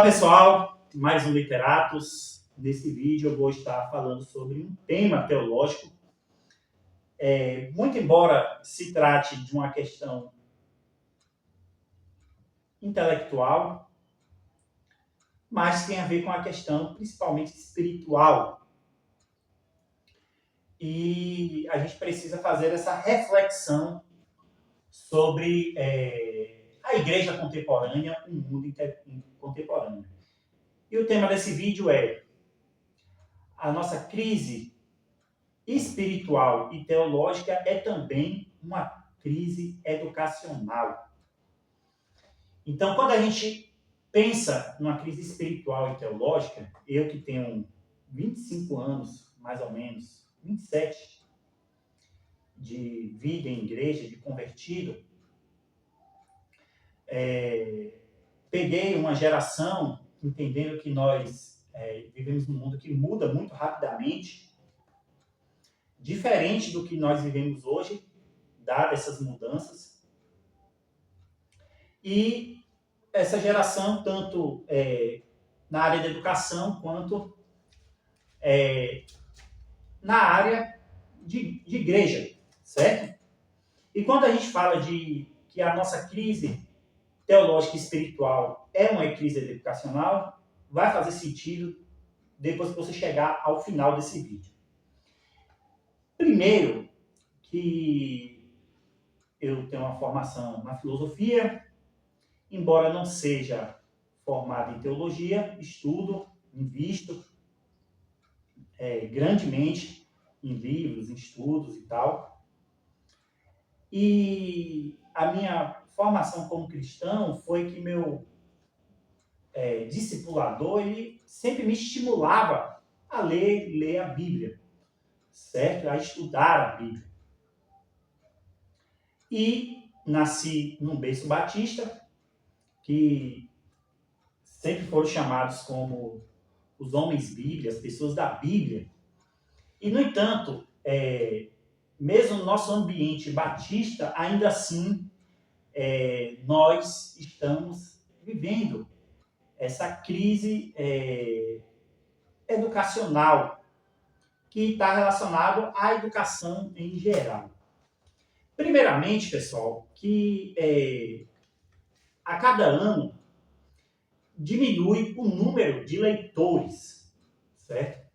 pessoal, mais um Literatos. Nesse vídeo eu vou estar falando sobre um tema teológico. Muito embora se trate de uma questão intelectual, mas tem a ver com a questão principalmente espiritual. E a gente precisa fazer essa reflexão sobre a igreja contemporânea, o mundo contemporâneo. E o tema desse vídeo é a nossa crise espiritual e teológica é também uma crise educacional. Então, quando a gente pensa numa crise espiritual e teológica, eu que tenho 25 anos, mais ou menos, 27, de vida em igreja, de convertido, peguei uma geração entendendo que nós vivemos num mundo que muda muito rapidamente, diferente do que nós vivemos hoje, dadas essas mudanças. E essa geração, tanto na área da educação, quanto na área de igreja, certo? E quando a gente fala de que a nossa crise teológica e espiritual é uma crise educacional, vai fazer sentido depois que você chegar ao final desse vídeo. Primeiro, que eu tenho uma formação na filosofia, embora não seja formado em teologia, estudo, invisto grandemente em livros, em estudos e tal. E a minha formação como cristão foi que meu discipulador ele sempre me estimulava a ler a Bíblia, certo? A estudar a Bíblia. E nasci num berço batista, que sempre foram chamados como os homens Bíblia, as pessoas da Bíblia. E, no entanto, mesmo no nosso ambiente batista, ainda assim, nós estamos vivendo essa crise educacional que está relacionada à educação em geral. Primeiramente, pessoal, que a cada ano diminui o número de leitores, certo?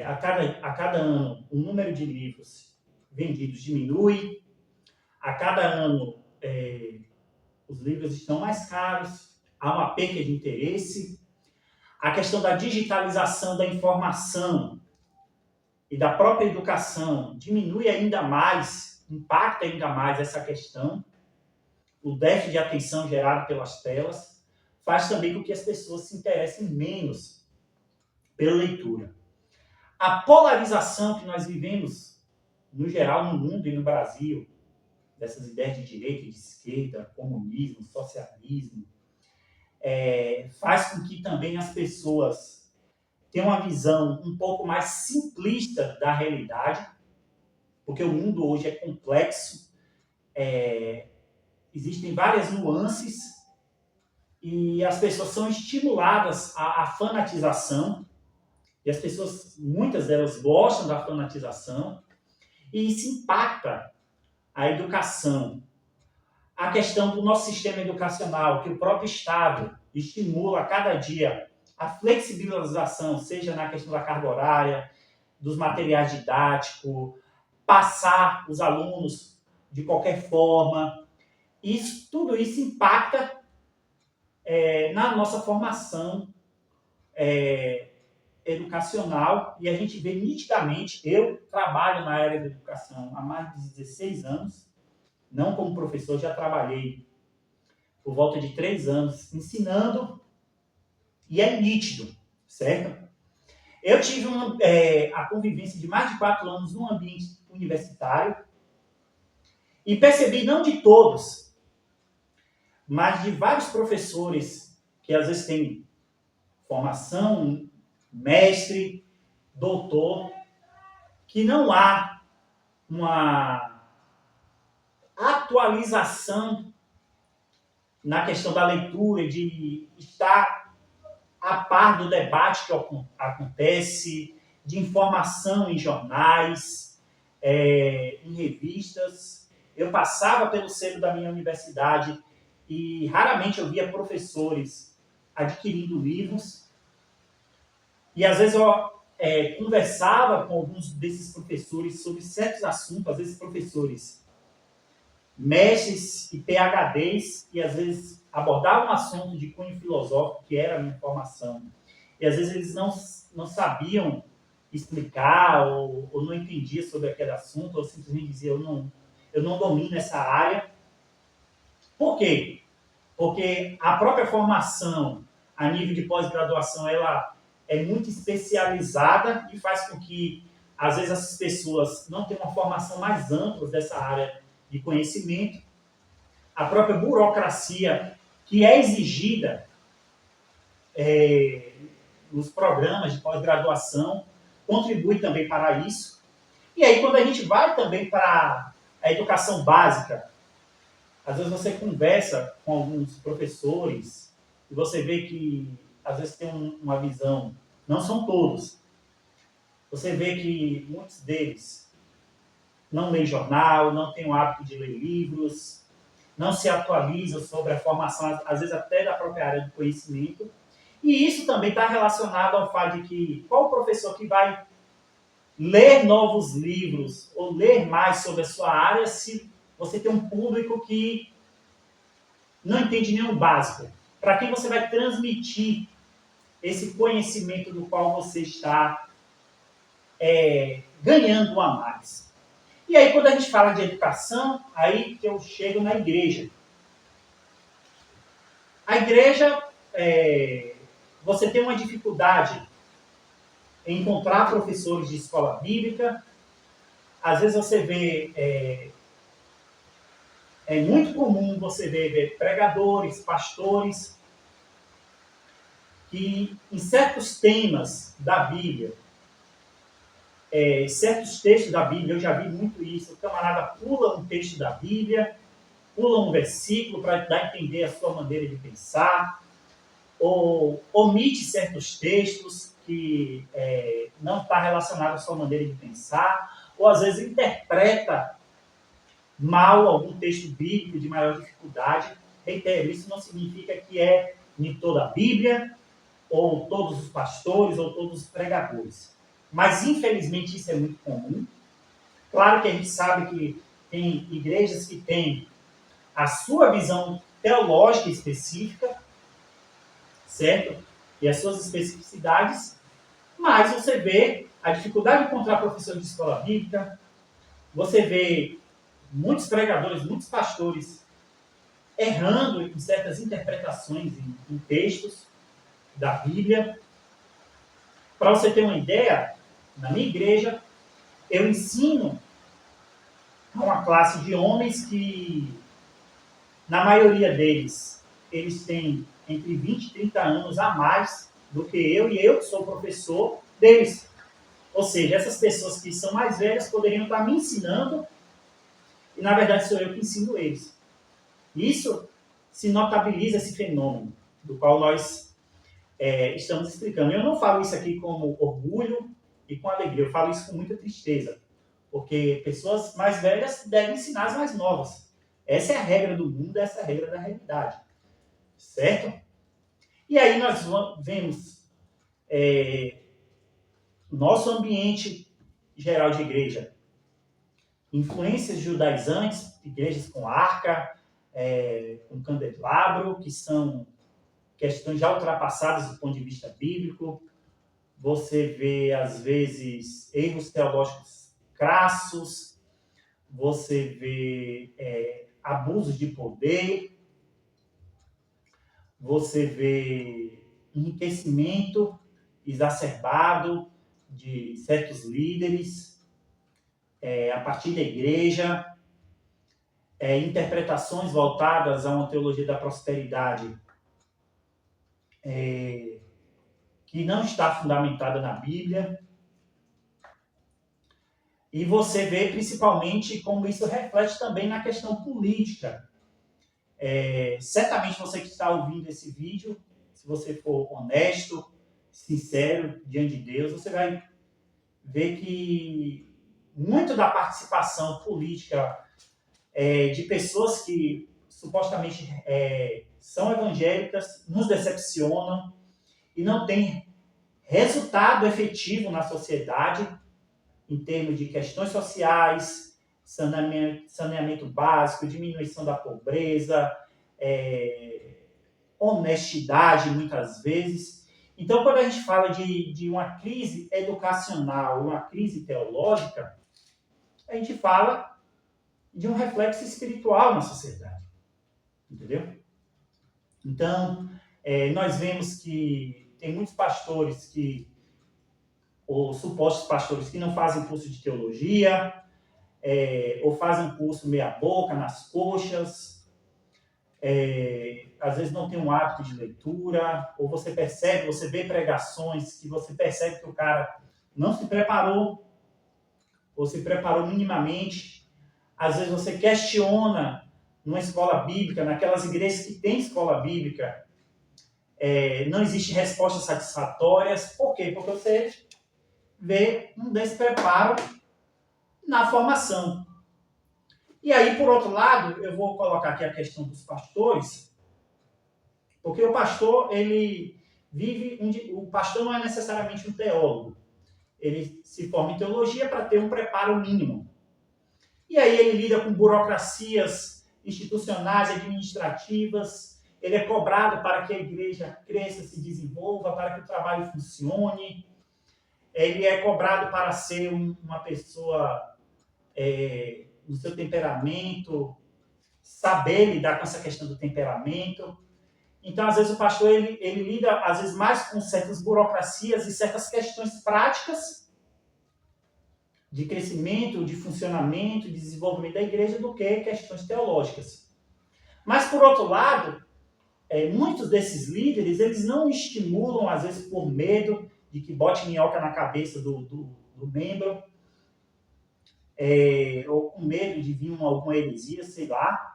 A cada ano o número de livros vendidos diminui, a cada ano os livros estão mais caros, há uma perda de interesse, a questão da digitalização da informação e da própria educação diminui ainda mais, impacta ainda mais essa questão, o déficit de atenção gerado pelas telas, faz também com que as pessoas se interessem menos pela leitura. A polarização que nós vivemos, no geral, no mundo e no Brasil, dessas ideias de direita e de esquerda, comunismo, socialismo, faz com que também as pessoas tenham uma visão um pouco mais simplista da realidade, porque o mundo hoje é complexo, existem várias nuances e as pessoas são estimuladas à fanatização, e as pessoas, muitas delas gostam da fanatização, e isso impacta a educação. A questão do nosso sistema educacional, que o próprio Estado estimula a cada dia a flexibilização, seja na questão da carga horária, dos materiais didáticos, passar os alunos de qualquer forma. Tudo isso impacta na nossa formação educacional, e a gente vê nitidamente. Eu trabalho na área da educação há mais de 16 anos, não como professor, já trabalhei por volta de 3 anos ensinando, e é nítido, certo? Eu tive a convivência de mais de 4 anos num ambiente universitário e percebi, não de todos, mas de vários professores que às vezes têm formação, mestre, doutor, que não há uma atualização na questão da leitura, de estar a par do debate que acontece, de informação em jornais, em revistas. Eu passava pelo sebo da minha universidade e raramente eu via professores adquirindo livros. E às vezes eu conversava com alguns desses professores sobre certos assuntos, às vezes professores mestres e PhDs, que às vezes abordavam um assunto de cunho filosófico, que era a minha formação, e às vezes eles não sabiam explicar ou não entendiam sobre aquele assunto, ou simplesmente diziam, eu não domino essa área. Por quê? Porque a própria formação a nível de pós-graduação ela é muito especializada e faz com que, às vezes, essas pessoas não tenham uma formação mais ampla dessa área de conhecimento. A própria burocracia que é exigida nos programas de pós-graduação contribui também para isso. E aí, quando a gente vai também para a educação básica, às vezes você conversa com alguns professores e você vê que, às vezes, tem uma visão, não são todos, você vê que muitos deles não leem jornal, não têm o hábito de ler livros, não se atualizam sobre a formação, às vezes até da própria área do conhecimento. E isso também está relacionado ao fato de que qual o professor que vai ler novos livros ou ler mais sobre a sua área se você tem um público que não entende nem o básico? Para quem você vai transmitir esse conhecimento do qual você está ganhando a mais? E aí, quando a gente fala de educação, aí que eu chego na igreja. A igreja, você tem uma dificuldade em encontrar professores de escola bíblica. Às vezes você vê, é muito comum você ver pregadores, pastores, que em certos temas da Bíblia, certos textos da Bíblia, eu já vi muito isso, o camarada pula um texto da Bíblia, pula um versículo para dar a entender a sua maneira de pensar, ou omite certos textos que não está relacionado à sua maneira de pensar, ou às vezes interpreta mal algum texto bíblico de maior dificuldade. Reitero, isso não significa que é em toda a Bíblia, ou todos os pastores, ou todos os pregadores. Mas, infelizmente, isso é muito comum. Claro que a gente sabe que tem igrejas que têm a sua visão teológica específica, certo? E as suas especificidades, mas você vê a dificuldade de encontrar professor de escola bíblica, você vê muitos pregadores, muitos pastores errando em certas interpretações em textos da Bíblia. Para você ter uma ideia, na minha igreja, eu ensino a uma classe de homens que, na maioria deles, eles têm entre 20 e 30 anos a mais do que eu, e eu que sou professor deles. Ou seja, essas pessoas que são mais velhas poderiam estar me ensinando, e na verdade sou eu que ensino eles. Isso se notabiliza esse fenômeno do qual nós estamos explicando. Eu não falo isso aqui como orgulho e com alegria, eu falo isso com muita tristeza, porque pessoas mais velhas devem ensinar as mais novas. Essa é a regra do mundo, essa é a regra da realidade. Certo? E aí nós vemos nosso ambiente geral de igreja, influências judaizantes, igrejas com arca, com candelabro, que são questões já ultrapassadas do ponto de vista bíblico. Você vê, às vezes, erros teológicos crassos, você vê abusos de poder, você vê enriquecimento exacerbado de certos líderes a partir da igreja, interpretações voltadas a uma teologia da prosperidade que não está fundamentada na Bíblia. E você vê principalmente como isso reflete também na questão política. Certamente você que está ouvindo esse vídeo, se se você for honesto, sincero diante de Deus, você vai ver que muito da participação política de pessoas que supostamente são evangélicas nos decepcionam e não tem resultado efetivo na sociedade em termos de questões sociais, saneamento básico, diminuição da pobreza, honestidade muitas vezes. Então, quando a gente fala de uma crise educacional, uma crise teológica, a gente fala de um reflexo espiritual na sociedade. Entendeu? Então, nós vemos que tem muitos pastores ou supostos pastores que não fazem curso de teologia, ou fazem curso meia boca, nas coxas, às vezes não tem um hábito de leitura, ou você vê pregações que você percebe que o cara não se preparou, ou se preparou minimamente. Às vezes você questiona numa escola bíblica, naquelas igrejas que tem escola bíblica, não existe respostas satisfatórias. Por quê? Porque você vê um despreparo na formação. E aí, por outro lado, eu vou colocar aqui a questão dos pastores, porque o pastor, ele vive... O pastor não é necessariamente um teólogo. Ele se forma em teologia para ter um preparo mínimo. E aí ele lida com burocracias institucionais, administrativas. Ele é cobrado para que a igreja cresça, se desenvolva, para que o trabalho funcione. Ele é cobrado para ser uma pessoa no seu temperamento, saber lidar com essa questão do temperamento. Então, às vezes, o pastor ele lida, às vezes, mais com certas burocracias e certas questões práticas de crescimento, de funcionamento, de desenvolvimento da igreja do que questões teológicas. Mas, por outro lado, muitos desses líderes, eles não estimulam, às vezes, por medo de que bote minhoca na cabeça do membro, ou com medo de vir alguma heresia, sei lá.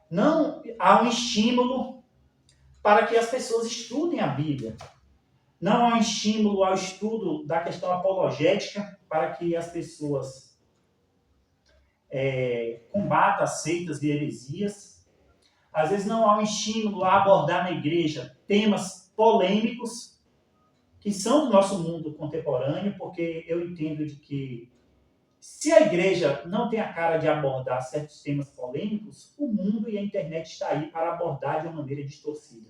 Não há um estímulo para que as pessoas estudem a Bíblia. Não há um estímulo ao estudo da questão apologética para que as pessoas combatam as seitas e heresias. Às vezes não há um estímulo a abordar na igreja temas polêmicos que são do nosso mundo contemporâneo, porque eu entendo de que se a igreja não tem a cara de abordar certos temas polêmicos, o mundo e a internet está aí para abordar de uma maneira distorcida.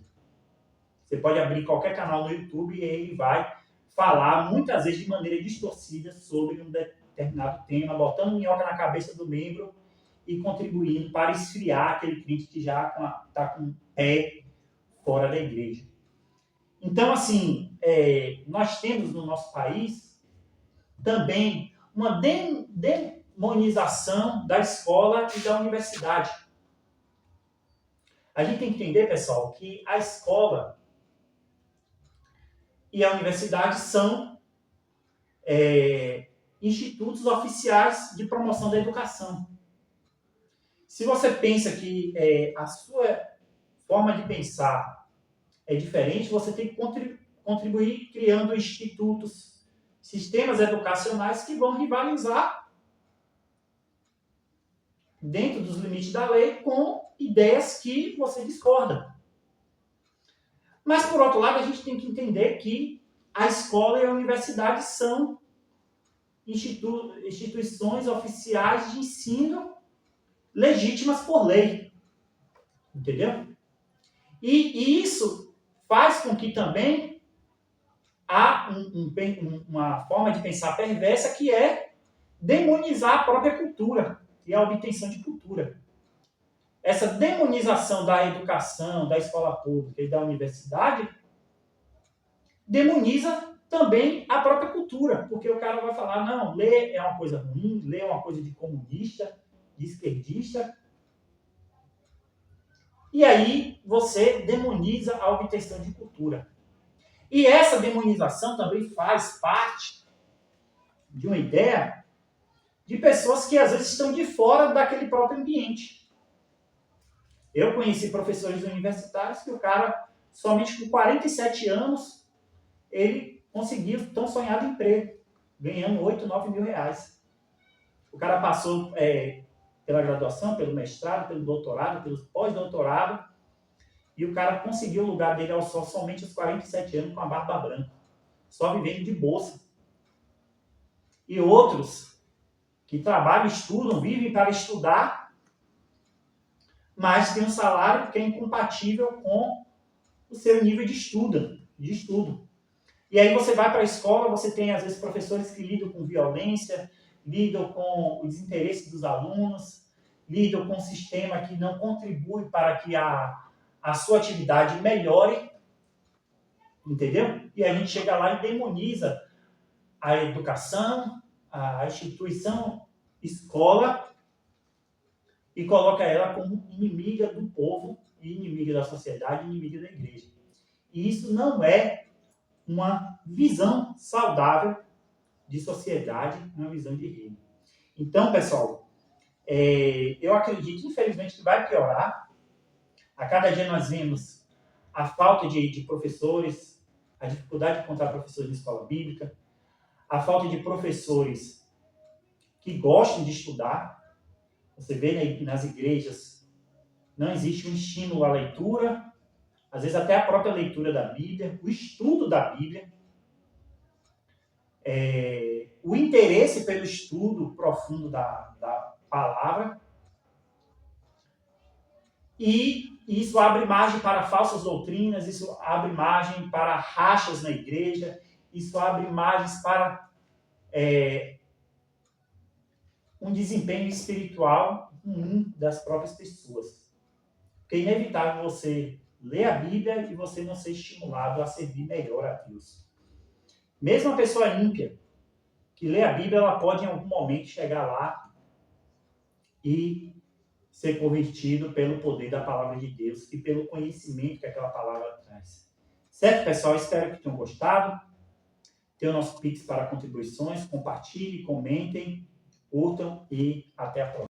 Você pode abrir qualquer canal no YouTube e ele vai falar, muitas vezes de maneira distorcida, sobre um determinado tema, botando minhoca na cabeça do membro e contribuindo para esfriar aquele crente que já está com o pé fora da igreja. Então, assim, nós temos no nosso país também uma demonização da escola e da universidade. A gente tem que entender, pessoal, que a escola e a universidade são institutos oficiais de promoção da educação. Se você pensa que a sua forma de pensar é diferente, você tem que contribuir criando institutos, sistemas educacionais que vão rivalizar dentro dos limites da lei com ideias que você discorda. Mas, por outro lado, a gente tem que entender que a escola e a universidade são instituições oficiais de ensino legítimas por lei. Entendeu? E isso faz com que também há uma forma de pensar perversa, que é demonizar a própria cultura e a obtenção de cultura. Essa demonização da educação, da escola pública e da universidade demoniza também a própria cultura, porque o cara vai falar, não, ler é uma coisa ruim, ler é uma coisa de comunista, de esquerdista. E aí você demoniza a obtenção de cultura. E essa demonização também faz parte de uma ideia de pessoas que às vezes estão de fora daquele próprio ambiente. Eu conheci professores universitários que o cara, somente com 47 anos, ele conseguiu o tão sonhado emprego, ganhando 8, 9 mil reais. O cara passou pela graduação, pelo mestrado, pelo doutorado, pelo pós-doutorado, e o cara conseguiu o lugar dele ao sol somente aos 47 anos com a barba branca, só vivendo de bolsa. E outros que trabalham, estudam, vivem para estudar, mas tem um salário que é incompatível com o seu nível de estudo. E aí você vai para a escola, você tem às vezes professores que lidam com violência, lidam com o desinteresse dos alunos, lidam com um sistema que não contribui para que a sua atividade melhore, entendeu? E a gente chega lá e demoniza a educação, a instituição escola, e coloca ela como inimiga do povo, inimiga da sociedade, inimiga da igreja. E isso não é uma visão saudável de sociedade, uma visão de reino. Então, pessoal, eu acredito, infelizmente, que vai piorar. A cada dia nós vemos a falta de professores, a dificuldade de encontrar professores de escola bíblica, a falta de professores que gostam de estudar. Você vê nas igrejas, não existe um estímulo à leitura, às vezes até a própria leitura da Bíblia, o estudo da Bíblia, o interesse pelo estudo profundo da palavra, e isso abre margem para falsas doutrinas, isso abre margem para rachas na igreja, isso abre margens para um desempenho espiritual ruim das próprias pessoas. Porque é inevitável você ler a Bíblia e você não ser estimulado a servir melhor a Deus. Mesmo a pessoa ímpia que lê a Bíblia, ela pode em algum momento chegar lá e ser convertido pelo poder da palavra de Deus e pelo conhecimento que aquela palavra traz. Certo, pessoal? Espero que tenham gostado. Tem o nosso Pix para contribuições. Compartilhem, comentem, curtam e até a próxima.